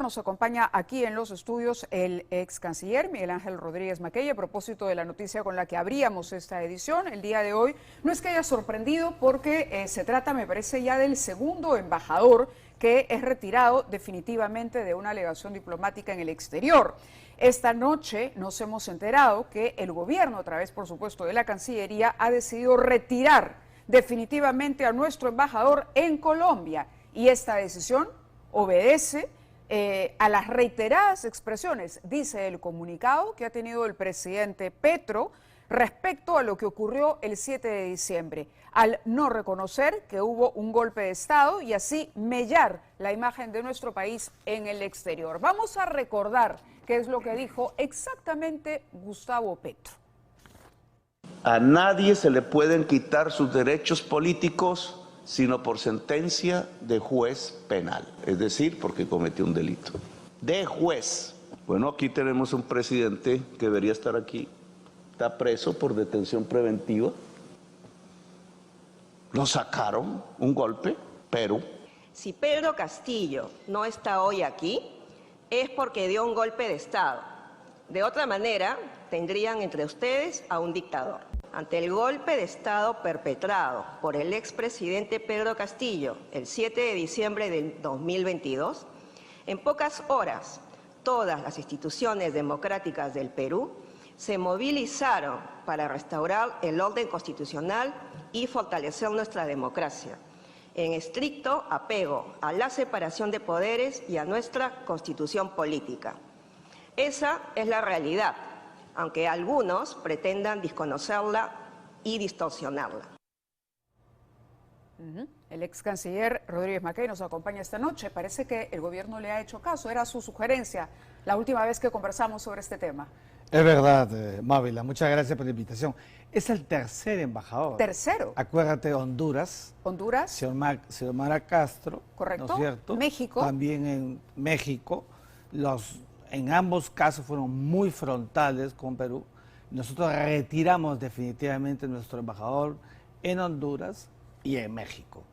Nos acompaña aquí en los estudios el ex canciller Miguel Ángel Rodríguez Maquei. A propósito de la noticia con la que abríamos esta edición, el día de hoy no es que haya sorprendido porque se trata, me parece, ya del segundo embajador que es retirado definitivamente de una alegación diplomática en el exterior. Esta noche nos hemos enterado que el gobierno, a través, por supuesto, de la Cancillería, ha decidido retirar definitivamente a nuestro embajador en Colombia. Y esta decisión obedece a las reiteradas expresiones, dice el comunicado, que ha tenido el presidente Petro respecto a lo que ocurrió el 7 de diciembre, al no reconocer que hubo un golpe de Estado y así mellar la imagen de nuestro país en el exterior. Vamos a recordar qué es lo que dijo exactamente Gustavo Petro. A nadie se le pueden quitar sus derechos políticos sino por sentencia de juez penal, es decir, porque cometió un delito. De juez. Bueno, aquí tenemos un presidente que debería estar aquí, está preso por detención preventiva. Lo sacaron, un golpe, Perú. Si Pedro Castillo no está hoy aquí, es porque dio un golpe de Estado. De otra manera, tendrían entre ustedes a un dictador. Ante el golpe de Estado perpetrado por el expresidente Pedro Castillo el 7 de diciembre del 2022, en pocas horas todas las instituciones democráticas del Perú se movilizaron para restaurar el orden constitucional y fortalecer nuestra democracia, en estricto apego a la separación de poderes y a nuestra constitución política. Esa es la realidad, aunque algunos pretendan desconocerla y distorsionarla. El ex canciller Rodríguez Maquei nos acompaña esta noche. Parece que el gobierno le ha hecho caso. Era su sugerencia la última vez que conversamos sobre este tema. Es verdad, Mávila. Muchas gracias por la invitación. Es el tercer embajador. ¿Tercero? Acuérdate, Honduras. Honduras. Xiomara Castro. Correcto. ¿No es cierto? México. También en México. En ambos casos fueron muy frontales con Perú. Nosotros retiramos definitivamente nuestro embajador en Honduras y en México.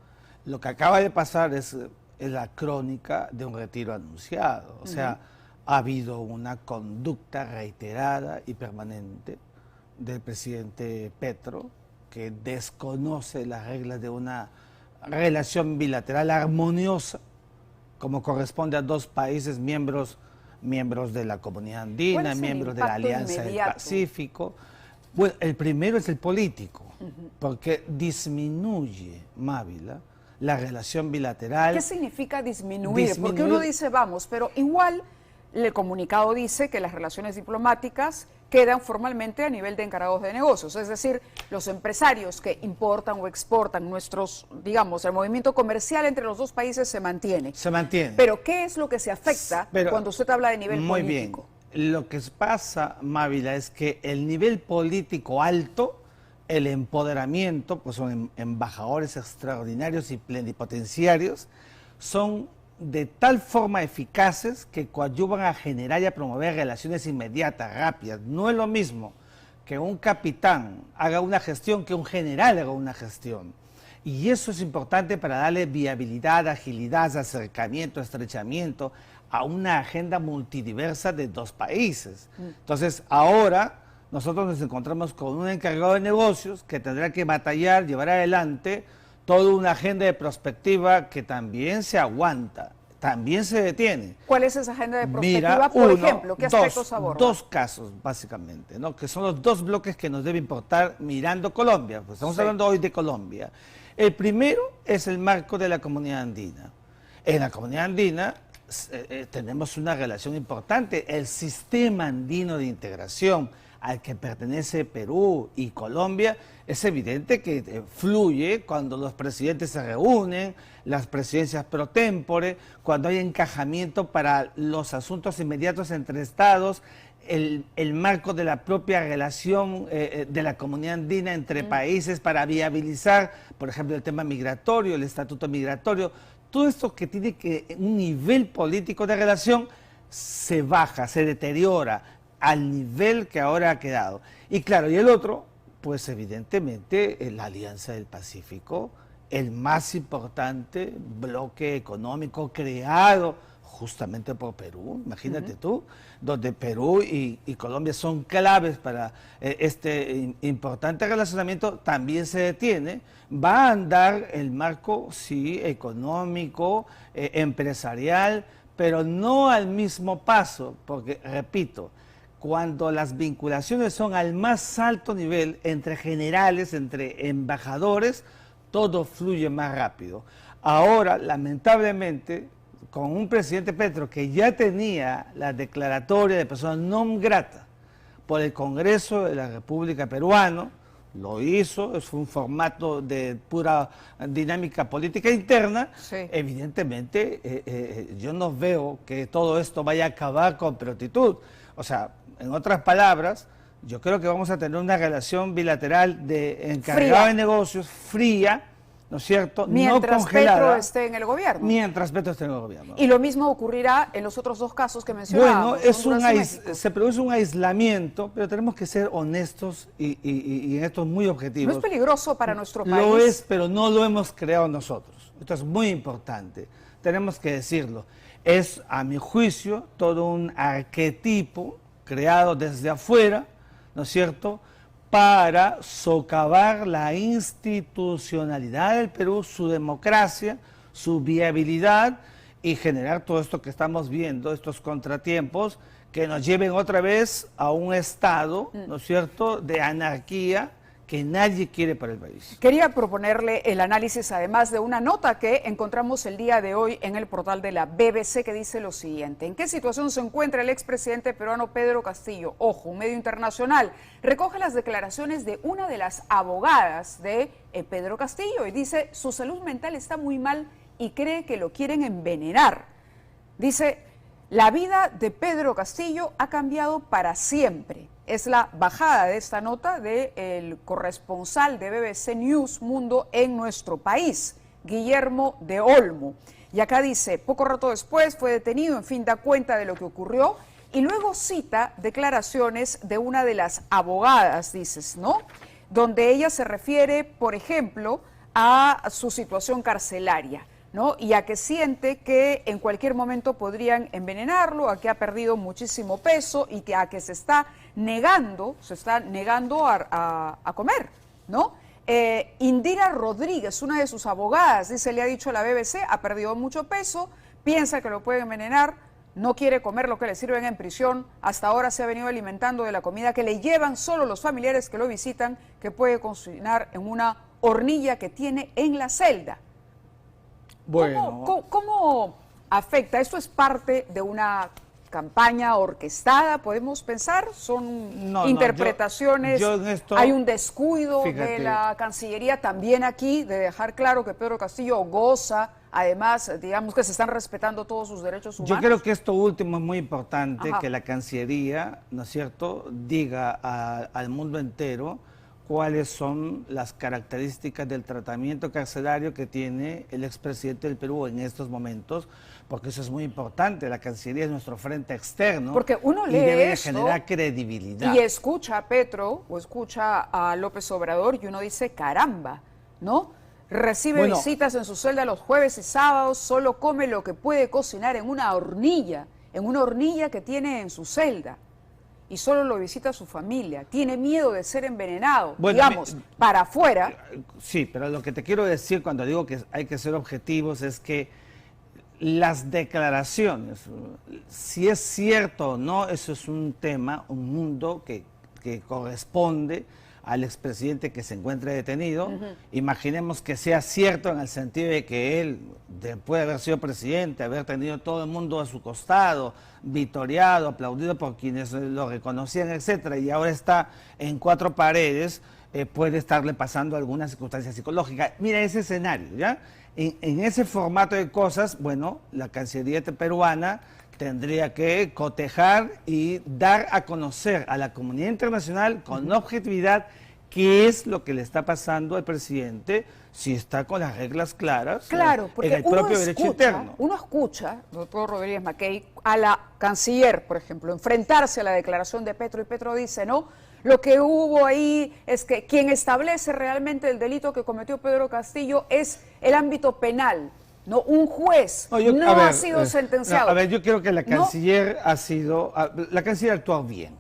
Lo que acaba de pasar es la crónica de un retiro anunciado. O sea, ha habido una conducta reiterada y permanente del presidente Petro que desconoce las reglas de una relación bilateral armoniosa, como corresponde a dos países miembros de la Comunidad Andina, miembros de la Alianza del Pacífico. Bueno, el primero es el político, porque disminuye, Mávila, la relación bilateral. ¿Qué significa disminuir? Porque uno dice, vamos, pero igual el comunicado dice que las relaciones diplomáticas quedan formalmente a nivel de encargados de negocios, es decir, los empresarios que importan o exportan nuestros, digamos, el movimiento comercial entre los dos países se mantiene. Se mantiene. Pero ¿qué es lo que se afecta cuando usted habla de nivel político? Muy bien. Lo que pasa, Mávila, es que el nivel político alto, el empoderamiento, pues son embajadores extraordinarios y plenipotenciarios, son de tal forma eficaces que coadyuvan a generar y a promover relaciones inmediatas, rápidas. No es lo mismo que un capitán haga una gestión que un general haga una gestión. Y eso es importante para darle viabilidad, agilidad, acercamiento, estrechamiento a una agenda multidiversa de dos países. Entonces, ahora nosotros nos encontramos con un encargado de negocios que tendrá que batallar, llevar adelante toda una agenda de prospectiva que también se aguanta, también se detiene. ¿Cuál es esa agenda de prospectiva, por ejemplo? ¿Qué aspectos aborda? Dos casos, básicamente, ¿no? Que son los dos bloques que nos debe importar mirando Colombia. Pues estamos hablando hoy de Colombia. El primero es el marco de la Comunidad Andina. En la Comunidad Andina tenemos una relación importante. El sistema andino de integración al que pertenece Perú y Colombia, es evidente que fluye cuando los presidentes se reúnen, las presidencias pro tempore, cuando hay encajamiento para los asuntos inmediatos entre estados, el marco de la propia relación de la Comunidad Andina entre países para viabilizar, por ejemplo, el tema migratorio, el estatuto migratorio, todo esto que tiene un nivel político de relación se baja, se deteriora al nivel que ahora ha quedado. Y claro, y el otro, pues evidentemente la Alianza del Pacífico, el más importante bloque económico creado justamente por Perú, imagínate tú, donde Perú y Colombia son claves para este importante relacionamiento, también se detiene. Va a andar el marco, sí, económico, empresarial, pero no al mismo paso, porque, repito, cuando las vinculaciones son al más alto nivel, entre generales, entre embajadores, todo fluye más rápido. Ahora, lamentablemente, con un presidente Petro que ya tenía la declaratoria de persona non grata por el Congreso de la República Peruana, lo hizo, es un formato de pura dinámica política interna, Sí. evidentemente yo no veo que todo esto vaya a acabar con prontitud. O sea, en otras palabras, yo creo que vamos a tener una relación bilateral de encargado de negocios fría, ¿no es cierto? Mientras no congelada, Petro esté en el gobierno. mientras Petro esté en el gobierno. Y lo mismo ocurrirá en los otros dos casos que mencionábamos. Bueno, Honduras y México. se produce un aislamiento, pero tenemos que ser honestos y en esto muy objetivos. ¿No es peligroso para nuestro país? Lo es, pero no lo hemos creado nosotros. Esto es muy importante. Tenemos que decirlo. Es, a mi juicio, todo un arquetipo creado desde afuera, ¿no es cierto?, para socavar la institucionalidad del Perú, su democracia, su viabilidad y generar todo esto que estamos viendo, estos contratiempos que nos lleven otra vez a un estado, ¿no es cierto?, de anarquía que nadie quiere para el país. Quería proponerle el análisis, además de una nota que encontramos el día de hoy en el portal de la BBC, que dice lo siguiente: ¿en qué situación se encuentra el expresidente peruano Pedro Castillo? Ojo, un medio internacional recoge las declaraciones de una de las abogadas de Pedro Castillo y dice: su salud mental está muy mal y cree que lo quieren envenenar. Dice: la vida de Pedro Castillo ha cambiado para siempre. Es la bajada de esta nota del corresponsal de BBC News Mundo en nuestro país, Guillermo de Olmo. Y acá dice: poco rato después fue detenido, en fin, da cuenta de lo que ocurrió y luego cita declaraciones de una de las abogadas, dices, ¿no? Donde ella se refiere, por ejemplo, a su situación carcelaria, ¿no? Y a que siente que en cualquier momento podrían envenenarlo, a que ha perdido muchísimo peso y que a que se está negando a comer, ¿no? Indira Rodríguez, una de sus abogadas, dice, le ha dicho a la BBC, ha perdido mucho peso, piensa que lo pueden envenenar, no quiere comer lo que le sirven en prisión, hasta ahora se ha venido alimentando de la comida que le llevan solo los familiares que lo visitan, que puede cocinar en una hornilla que tiene en la celda. Bueno, ¿Cómo afecta? ¿Esto es parte de una campaña orquestada, podemos pensar? ¿Son interpretaciones? Yo en esto, ¿hay un descuido fíjate, de la Cancillería también aquí de dejar claro que Pedro Castillo goza, además, digamos que se están respetando todos sus derechos humanos? Yo creo que esto último es muy importante, Ajá, que la Cancillería, ¿no es cierto?, diga al mundo entero cuáles son las características del tratamiento carcelario que tiene el expresidente del Perú en estos momentos, porque eso es muy importante. La Cancillería es nuestro frente externo, porque uno lee y debe de esto generar credibilidad. Y escucha a Petro o escucha a López Obrador y uno dice, caramba, ¿no? Recibe visitas en su celda los jueves y sábados, solo come lo que puede cocinar en una hornilla que tiene en su celda. Y solo lo visita su familia, tiene miedo de ser envenenado, Bueno, digamos, para afuera. Sí, pero lo que te quiero decir cuando digo que hay que ser objetivos es que las declaraciones, si es cierto o no, eso es un tema, un mundo que corresponde al expresidente que se encuentra detenido. Imaginemos que sea cierto en el sentido de que él, después de haber sido presidente, haber tenido todo el mundo a su costado, vitoreado, aplaudido por quienes lo reconocían, etcétera, y ahora está en cuatro paredes, puede estarle pasando alguna circunstancia psicológica. Mira ese escenario, ¿ya? En ese formato de cosas, bueno, la Cancillería peruana tendría que cotejar y dar a conocer a la comunidad internacional con objetividad qué es lo que le está pasando al presidente, si está con las reglas claras, claro, porque en el propio derecho interno. Uno escucha, doctor Rodríguez Mackey, a la canciller, por ejemplo, enfrentarse a la declaración de Petro, y Petro dice, no, lo que hubo ahí es que quien establece realmente el delito que cometió Pedro Castillo es el ámbito penal. No, un juez a no ver, ha sido sentenciado. A ver, yo creo que la canciller la canciller ha actuado bien.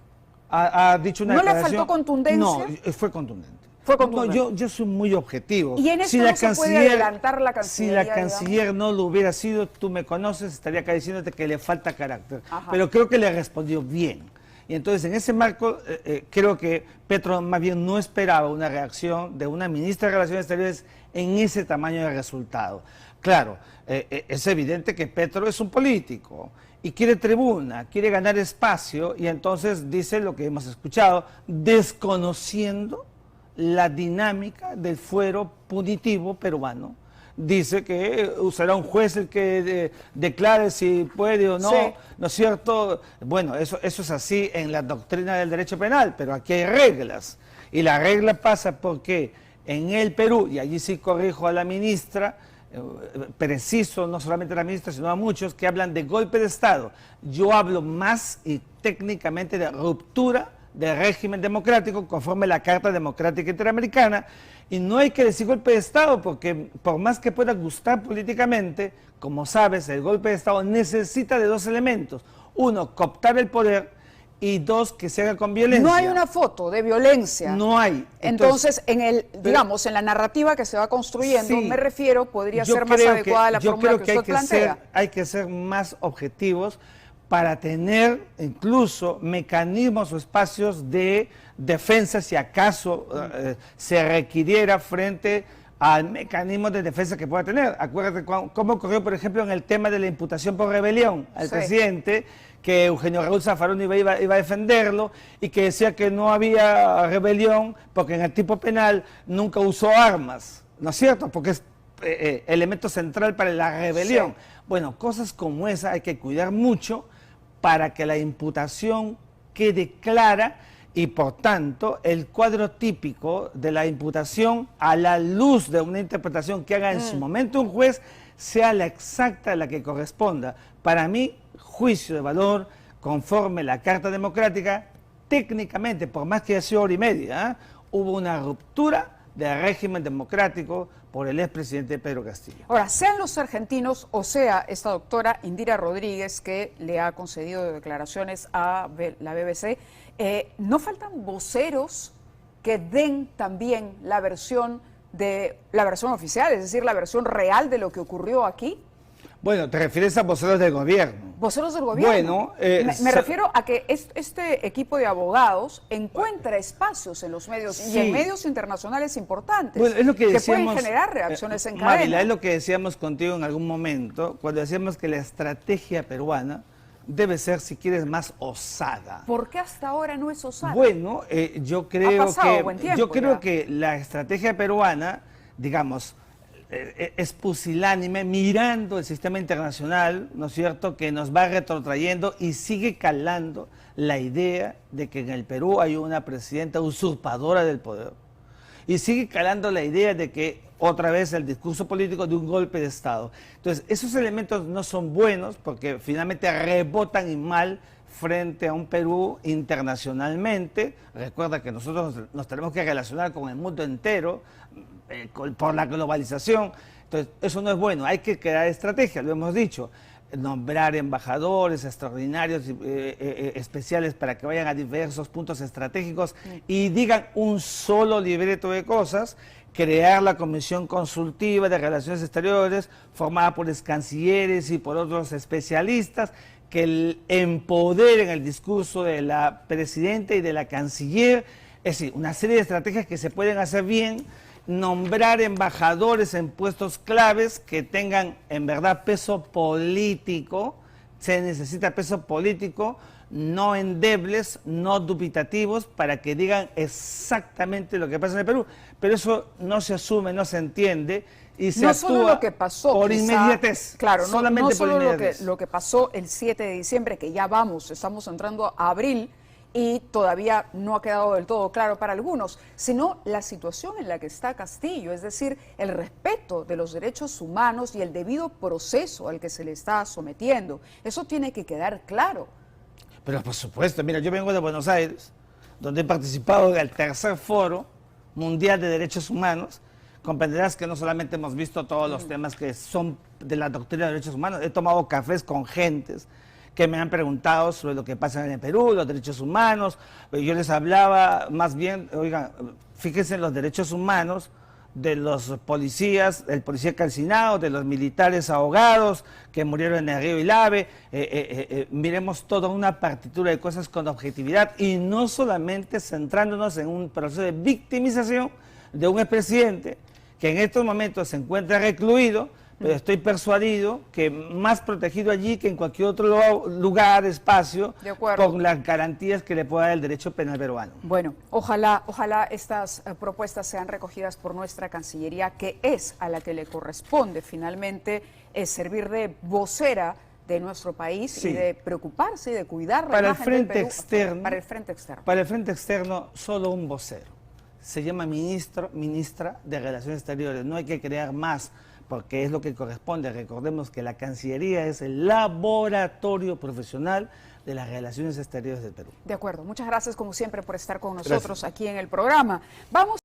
Ha dicho una ¿No le declaración. faltó contundencia? No, fue contundente. Fue contundente. No, yo soy muy objetivo. Y en eso no se puede adelantar la Si Cancillería, la canciller digamos. no lo hubiera sido, tú me conoces, estaría acá diciéndote que le falta carácter. Ajá. Pero creo que le respondió bien. Y entonces, en ese marco, creo que Petro más bien no esperaba una reacción de una ministra de Relaciones Exteriores en ese tamaño de resultado. Claro, es evidente que Petro es un político y quiere tribuna, quiere ganar espacio, y entonces dice lo que hemos escuchado, desconociendo la dinámica del fuero punitivo peruano. Dice que será un juez el que declare si puede o no, Sí. ¿no es cierto? Bueno, eso es así en la doctrina del derecho penal, pero aquí hay reglas. Y la regla pasa porque en el Perú, y allí sí corrijo a la ministra, preciso, no solamente a la ministra, sino a muchos que hablan de golpe de Estado. Yo hablo más y técnicamente de ruptura del régimen democrático conforme la Carta Democrática Interamericana, y no hay que decir golpe de Estado porque por más que pueda gustar políticamente, como sabes, el golpe de Estado necesita de dos elementos: uno, cooptar el poder, y dos, que se haga con violencia. No hay una foto de violencia. No hay. Entonces, digamos, en la narrativa que se va construyendo, Sí, me refiero, podría yo ser más creo adecuada la yo fórmula creo que usted plantea. hay que ser más objetivos para tener incluso mecanismos o espacios de defensa si acaso se requiriera frente al mecanismo de defensa que pueda tener. Acuérdate cómo ocurrió, por ejemplo, en el tema de la imputación por rebelión al presidente, que Eugenio Raúl Zaffaroni iba a defenderlo y que decía que no había rebelión porque en el tipo penal nunca usó armas, ¿no es cierto? Porque es elemento central para la rebelión. Sí. Bueno, cosas como esa hay que cuidar mucho para que la imputación quede clara y, por tanto, el cuadro típico de la imputación a la luz de una interpretación que haga en su momento un juez sea la exacta, la que corresponda. Para mí, juicio de valor, conforme la Carta Democrática, técnicamente, por más que haya sido hora y media, hubo una ruptura del régimen democrático por el expresidente Pedro Castillo. Ahora, sean los argentinos o sea esta doctora Indira Rodríguez, que le ha concedido declaraciones a la BBC, ¿no faltan voceros que den también la versión oficial, es decir, la versión real de lo que ocurrió aquí? Bueno, te refieres a voceros del gobierno. Voceros del gobierno. Bueno, me refiero a que este equipo de abogados encuentra espacios en los medios y en medios internacionales importantes, bueno, es lo que pueden generar reacciones en cadena. Mávila, es lo que decíamos contigo en algún momento, cuando decíamos que la estrategia peruana debe ser, si quieres, más osada. ¿Por qué hasta ahora no es osada? Bueno, yo creo tiempo, que la estrategia peruana, digamos, es pusilánime, mirando el sistema internacional, ¿no es cierto?, que nos va retrotrayendo y sigue calando la idea de que en el Perú hay una presidenta usurpadora del poder. Y sigue calando la idea de que otra vez el discurso político de un golpe de Estado. Entonces, esos elementos no son buenos porque finalmente rebotan y mal frente a un Perú internacionalmente. Recuerda que nosotros nos tenemos que relacionar con el mundo entero por la globalización. Entonces, eso no es bueno. Hay que crear estrategias, lo hemos dicho. Nombrar embajadores extraordinarios, especiales para que vayan a diversos puntos estratégicos y digan un solo libreto de cosas. Crear la Comisión Consultiva de Relaciones Exteriores, formada por cancilleres y por otros especialistas, que empoderen el discurso de la presidenta y de la canciller. Es decir, una serie de estrategias que se pueden hacer bien. Nombrar embajadores en puestos claves que tengan en verdad peso político. Se necesita peso político, no endebles, no dubitativos, para que digan exactamente lo que pasa en el Perú. Pero eso no se asume, no se entiende y se actúa solo lo que pasó, por inmediatez. Claro, solamente no solo por inmediatez. lo que pasó el 7 de diciembre, que ya estamos entrando a abril, y todavía no ha quedado del todo claro para algunos, sino la situación en la que está Castillo, es decir, el respeto de los derechos humanos y el debido proceso al que se le está sometiendo. Eso tiene que quedar claro. Pero por supuesto, mira, yo vengo de Buenos Aires, donde he participado del tercer foro mundial de derechos humanos, comprenderás que no solamente hemos visto todos los temas que son de la doctrina de derechos humanos, he tomado cafés con gentes que me han preguntado sobre lo que pasa en el Perú, los derechos humanos. Yo les hablaba más bien, oigan, fíjense en los derechos humanos de los policías, el policía calcinado, de los militares ahogados que murieron en el río Ilave. Miremos toda una partitura de cosas con objetividad y no solamente centrándonos en un proceso de victimización de un expresidente que en estos momentos se encuentra recluido, pero estoy persuadido que más protegido allí que en cualquier otro lugar, espacio, con las garantías que le pueda dar el derecho penal peruano. Bueno, ojalá estas propuestas sean recogidas por nuestra Cancillería, que es a la que le corresponde finalmente servir de vocera de nuestro país y de preocuparse y de cuidar la imagen del Perú para el frente externo. Para el frente externo, solo un vocero. Se llama ministra de Relaciones Exteriores. No hay que crear más, porque es lo que corresponde. Recordemos que la Cancillería es el laboratorio profesional de las relaciones exteriores del Perú. De acuerdo. Muchas gracias, como siempre, por estar con nosotros aquí en el programa. Vamos